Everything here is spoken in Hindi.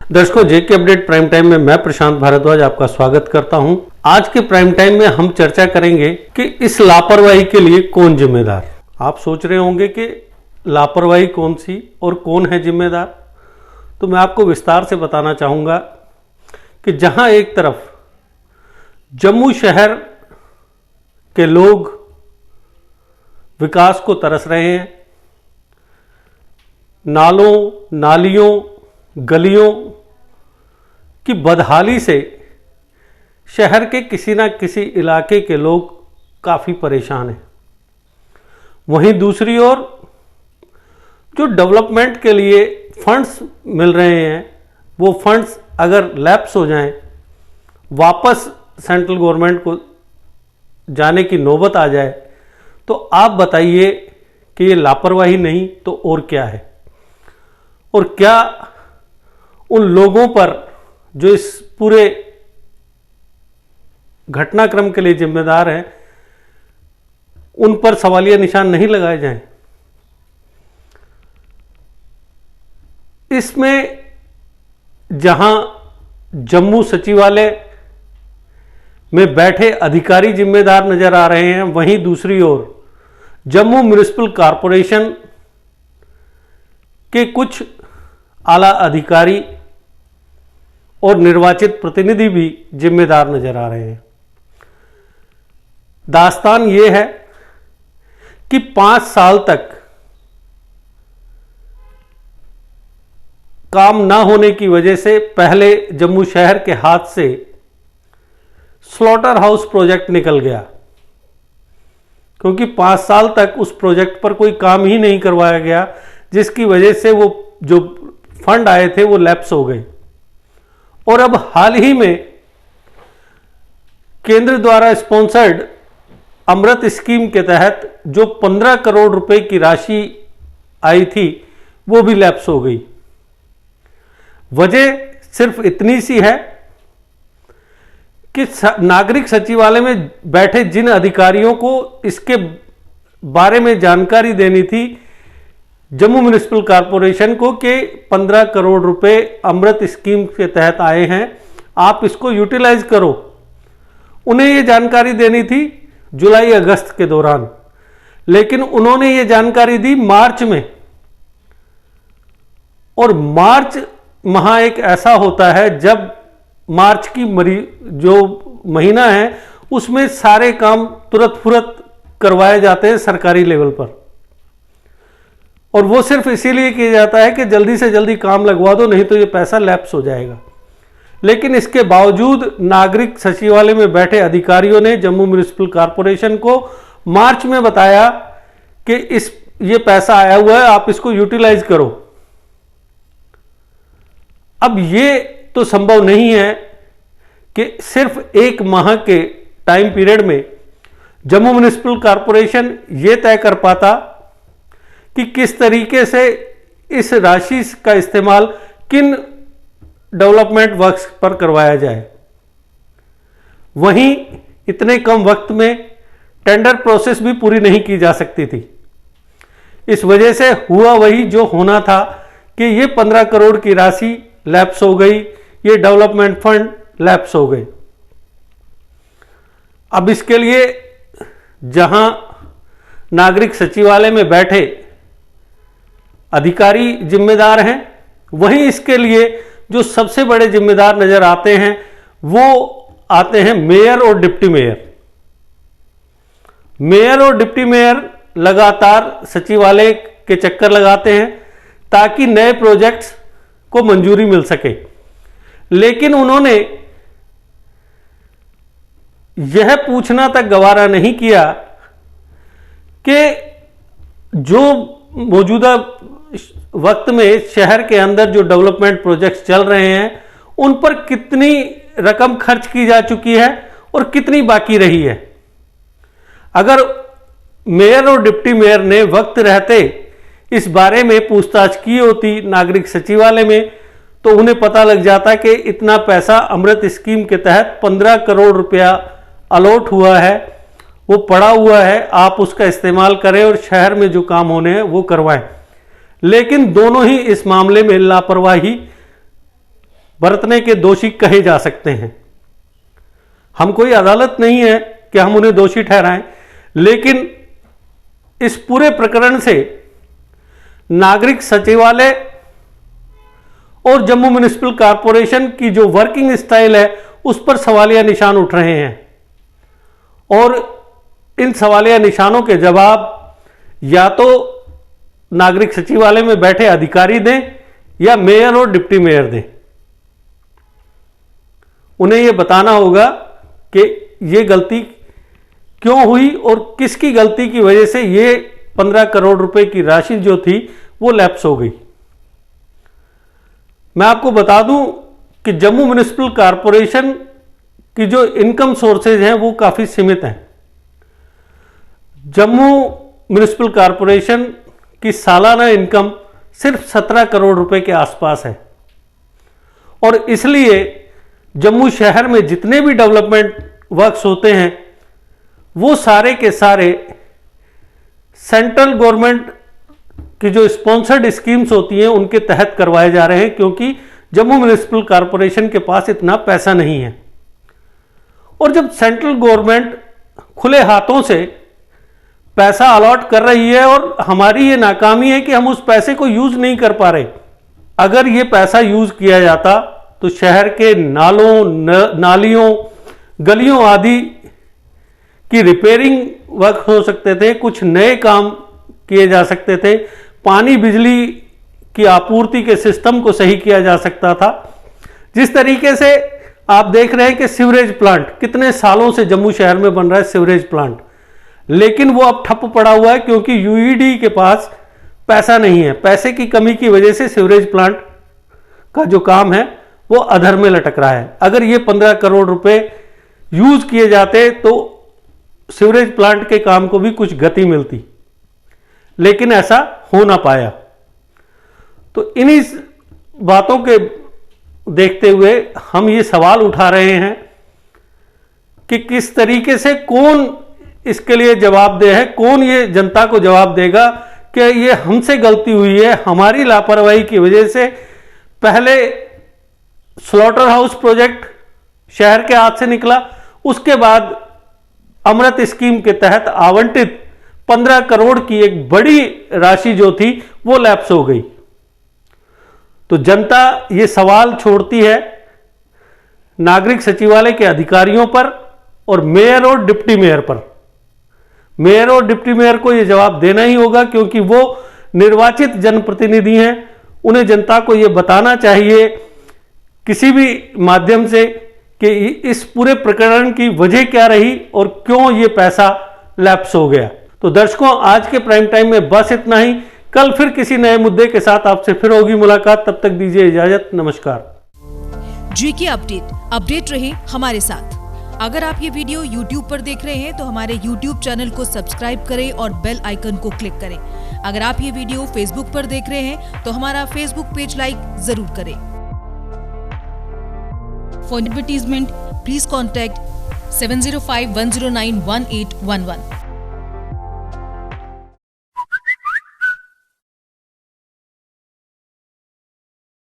दर्शकों, जेके अपडेट प्राइम टाइम में मैं प्रशांत भारद्वाज आपका स्वागत करता हूं। आज के प्राइम टाइम में हम चर्चा करेंगे कि इस लापरवाही के लिए कौन जिम्मेदार। आप सोच रहे होंगे कि लापरवाही कौन सी और कौन है जिम्मेदार, तो मैं आपको विस्तार से बताना चाहूँगा कि जहाँ एक तरफ जम्मू शहर के लोग विकास को तरस रहे हैं, नालों, नालियों, गलियों की बदहाली से शहर के किसी ना किसी इलाके के लोग काफ़ी परेशान हैं। वहीं दूसरी ओर जो डेवलपमेंट के लिए फंड्स मिल रहे हैं, वो फंड्स अगर लैप्स हो जाएं, वापस सेंट्रल गवर्नमेंट को जाने की नौबत आ जाए, तो आप बताइए कि ये लापरवाही नहीं तो और क्या है। और क्या उन लोगों पर जो इस पूरे घटनाक्रम के लिए जिम्मेदार हैं, उन पर सवालिया निशान नहीं लगाए जाएं। इसमें जहां जम्मू सचिवालय में बैठे अधिकारी जिम्मेदार नजर आ रहे हैं, वहीं दूसरी ओर जम्मू म्युनिसिपल कॉरपोरेशन के कुछ आला अधिकारी और निर्वाचित प्रतिनिधि भी जिम्मेदार नजर आ रहे हैं। दास्तान यह है कि 5 साल तक काम ना होने की वजह से पहले जम्मू शहर के हाथ से स्लॉटर हाउस प्रोजेक्ट निकल गया, क्योंकि 5 साल तक उस प्रोजेक्ट पर कोई काम ही नहीं करवाया गया, जिसकी वजह से वो जो फंड आए थे वो लैप्स हो गए। और अब हाल ही में केंद्र द्वारा स्पॉन्सर्ड अमृत स्कीम के तहत जो 15 करोड़ रुपए की राशि आई थी, वो भी लैप्स हो गई। वजह सिर्फ इतनी सी है कि नागरिक सचिवालय में बैठे जिन अधिकारियों को इसके बारे में जानकारी देनी थी जम्मू म्युनिसिपल कॉरपोरेशन को कि 15 करोड़ रुपए अमृत स्कीम के तहत आए हैं, आप इसको यूटिलाइज करो, उन्हें ये जानकारी देनी थी जुलाई अगस्त के दौरान। लेकिन उन्होंने ये जानकारी दी मार्च में, और मार्च माह एक ऐसा होता है जब मार्च की जो महीना है उसमें सारे काम तुरंत फुरत करवाए जाते हैं सरकारी लेवल पर, और वो सिर्फ इसीलिए किया जाता है कि जल्दी से जल्दी काम लगवा दो, नहीं तो ये पैसा लैप्स हो जाएगा। लेकिन इसके बावजूद नागरिक सचिवालय में बैठे अधिकारियों ने जम्मू म्युनिसिपल कॉरपोरेशन को मार्च में बताया कि ये पैसा आया हुआ है, आप इसको यूटिलाइज करो। अब ये तो संभव नहीं है कि सिर्फ 1 माह के टाइम पीरियड में जम्मू म्युनिसिपल कॉरपोरेशन ये तय कर पाता कि किस तरीके से इस राशि का इस्तेमाल किन डेवलपमेंट वर्क्स पर करवाया जाए। वहीं इतने कम वक्त में टेंडर प्रोसेस भी पूरी नहीं की जा सकती थी। इस वजह से हुआ वही जो होना था कि ये 15 करोड़ की राशि लैप्स हो गई, ये डेवलपमेंट फंड लैप्स हो गए। अब इसके लिए जहां नागरिक सचिवालय में बैठे अधिकारी जिम्मेदार हैं, वहीं इसके लिए जो सबसे बड़े जिम्मेदार नजर आते हैं वो आते हैं मेयर और डिप्टी मेयर। मेयर और डिप्टी मेयर लगातार सचिवालय के चक्कर लगाते हैं ताकि नए प्रोजेक्ट्स को मंजूरी मिल सके, लेकिन उन्होंने यह पूछना तक गवारा नहीं किया कि जो मौजूदा वक्त में शहर के अंदर जो डेवलपमेंट प्रोजेक्ट्स चल रहे हैं उन पर कितनी रकम खर्च की जा चुकी है और कितनी बाकी रही है। अगर मेयर और डिप्टी मेयर ने वक्त रहते इस बारे में पूछताछ की होती नागरिक सचिवालय में, तो उन्हें पता लग जाता कि इतना पैसा अमृत स्कीम के तहत 15 करोड़ रुपया अलॉट हुआ है, वो पड़ा हुआ है, आप उसका इस्तेमाल करें और शहर में जो काम होने हैं वो करवाएं। लेकिन दोनों ही इस मामले में लापरवाही बरतने के दोषी कहे जा सकते हैं। हम कोई अदालत नहीं है कि हम उन्हें दोषी ठहराएं, लेकिन इस पूरे प्रकरण से नागरिक सचिवालय और जम्मू म्युनिसिपल कॉरपोरेशन की जो वर्किंग स्टाइल है उस पर सवालिया निशान उठ रहे हैं। और इन सवालिया निशानों के जवाब या तो नागरिक सचिवालय में बैठे अधिकारी दें या मेयर और डिप्टी मेयर दें। उन्हें यह बताना होगा कि ये गलती क्यों हुई और किसकी गलती की वजह से ये 15 करोड़ रुपए की राशि जो थी वो लैप्स हो गई। मैं आपको बता दूं कि जम्मू म्युनिसिपल कॉरपोरेशन की जो इनकम सोर्सेज हैं वो काफी सीमित हैं। जम्मू म्युनिसिपल कॉरपोरेशन की सालाना इनकम सिर्फ 17 करोड़ रुपए के आसपास है और इसलिए जम्मू शहर में जितने भी डेवलपमेंट वर्क्स होते हैं वो सारे के सारे सेंट्रल गवर्नमेंट की जो स्पॉन्सर्ड स्कीम्स होती हैं उनके तहत करवाए जा रहे हैं, क्योंकि जम्मू म्युनिसिपल कॉरपोरेशन के पास इतना पैसा नहीं है। और जब सेंट्रल गवर्नमेंट खुले हाथों से पैसा अलॉट कर रही है और हमारी ये नाकामी है कि हम उस पैसे को यूज नहीं कर पा रहे। अगर ये पैसा यूज किया जाता तो शहर के नालों, नालियों, गलियों आदि की रिपेयरिंग वर्क हो सकते थे, कुछ नए काम किए जा सकते थे, पानी बिजली की आपूर्ति के सिस्टम को सही किया जा सकता था। जिस तरीके से आप देख रहे हैं कि सीवरेज प्लांट कितने सालों से जम्मू शहर में बन रहा है सीवरेज प्लांट, लेकिन वो अब ठप पड़ा हुआ है क्योंकि यूईडी के पास पैसा नहीं है। पैसे की कमी की वजह से सीवरेज प्लांट का जो काम है वो अधर में लटक रहा है। अगर ये 15 करोड़ रुपए यूज किए जाते तो सीवरेज प्लांट के काम को भी कुछ गति मिलती, लेकिन ऐसा हो ना पाया। तो इन्हीं बातों के देखते हुए हम ये सवाल उठा रहे हैं कि किस तरीके से कौन इसके लिए जवाबदेह है, कौन ये जनता को जवाब देगा कि ये हमसे गलती हुई है, हमारी लापरवाही की वजह से पहले स्लॉटर हाउस प्रोजेक्ट शहर के हाथ से निकला, उसके बाद अमृत स्कीम के तहत आवंटित 15 करोड़ की एक बड़ी राशि जो थी वो लैप्स हो गई। तो जनता ये सवाल छोड़ती है नागरिक सचिवालय के अधिकारियों पर और मेयर और डिप्टी मेयर पर। मेयर और डिप्टी मेयर को ये जवाब देना ही होगा क्योंकि वो निर्वाचित जनप्रतिनिधि हैं। उन्हें जनता को ये बताना चाहिए किसी भी माध्यम से कि इस पूरे प्रकरण की वजह क्या रही और क्यों ये पैसा लैप्स हो गया। तो दर्शकों, आज के प्राइम टाइम में बस इतना ही। कल फिर किसी नए मुद्दे के साथ आपसे फिर होगी मुलाकात। तब तक दीजिए इजाजत। नमस्कार। जीके अपडेट रहे हमारे साथ। अगर आप ये वीडियो YouTube पर देख रहे हैं तो हमारे YouTube चैनल को सब्सक्राइब करें और बेल आइकन को क्लिक करें। अगर आप ये वीडियो Facebook पर देख रहे हैं तो हमारा Facebook पेज लाइक जरूर करें। For advertisement, please contact 705-109-1811.